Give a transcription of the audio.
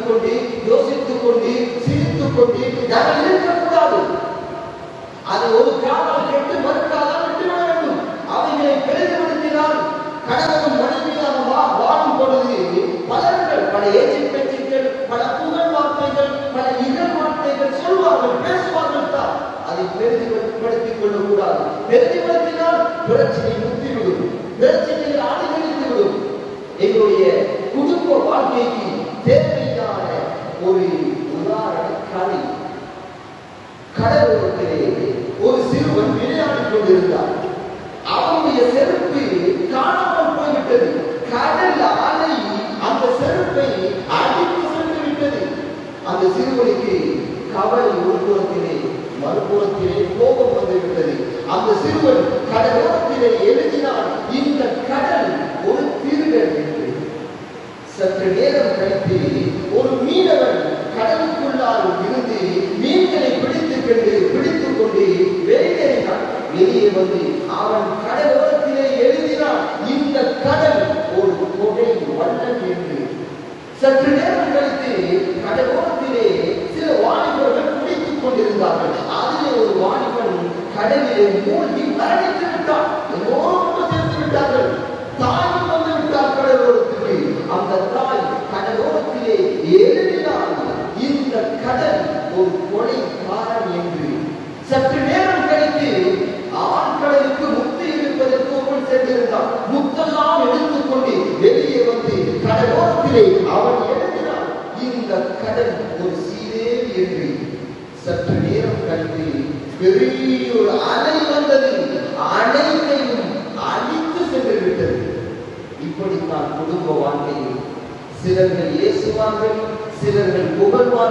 கொண்டு யோசித்துக் கொண்டு சிரித்துக் கொண்டு நாங்கள் இருக்கக்கூடாது. அது ஒரு காலம் கெட்டு மறுக்காதான் விட்டுவிட வேண்டும். அவைகளை பெரிதுபடுத்தினால் கணவன் மனைவியாக வாழும் பொழுது பலர்கள் பல ஏஜென்ட் பேச்சுக்கள், பல புகழ் வார்த்தைகள், பல இகழ் வார்த்தைகள் சொல்வார்கள், பேசுவார்கள் தான். அதை பெரிதுபடுத்திக் கொள்ளக்கூடாது. பெரிதுபடுத்தினால் பிரச்சனை முத்திவிடும், பிரச்சனைகள் ஆதிகரித்துவிடும். எங்களுடைய குடும்ப வாழ்க்கைக்கு தேவையான ஒரு உதாரண கதை. கடலோரத்திலே ஒரு சிறுவன் விளையாடிக் கொண்டிருந்தார். அவனுடைய செருப்பு காணாமல் போய்விட்டது. கடல் அலை அந்த செருப்பை அடித்து சென்று விட்டது. அந்த சிறுவனுக்கு கவலை ஒரு புறத்திலே, மறுபுறத்திலே கோபம் வந்துவிட்டது. அந்த சிறுவன் கடலோரத்திலே எழுதினார், இந்த கடல் ஒரு திருடன் என்று. சற்று நேரம் கழித்து ஒரு மீனவன் கடலுக்குள்ளால் இருந்து மீன்களை பிடித்துக் கொண்டு வெளியேறினான். வெளியே வந்து அவன் கடலோரத்திலே எழுதினான், இந்த கடல் ஒரு கொடை வள்ளல் என்று. சற்று நேரம் கழித்து கடலோரத்திலே சில வாலிபர்கள் குடித்துக் கொண்டிருந்தார்கள். அதிலே ஒரு வாலிபன் கடலிலே மூழ்கி மரணித்து விட்டான். எல்லோரும் சேர்த்து விட்டார்கள். தாயும் வந்து விட்டார் கடலோரத்துக்கு. அந்த தாய் கடலோரத்திலே எழுதினார், இந்த கடல் ஒரு கொலைக்காரன் என்று. சற்று நேரம் கழித்து ஆழ்கடலுக்கு முத்து இருப்பதற்கு ஒருவன் சென்றிருந்தான். முத்தெல்லாம் எடுத்துக்கொண்டு வெளியே வந்து கடலோரத்திலே அவன் எழுதினான், இந்த கடல் ஒரு சீதேவி என்று. சற்று நேரம் கழித்து பெரிய ஒரு அலை வந்தது, அனைத்தையும் அழித்து சென்று விட்டது. இப்படித்தான் குடும்ப வாழ்க்கையில் சிலர்கள் ஏசுவார்கள், சிலர்கள் புகழ்வார்கள்.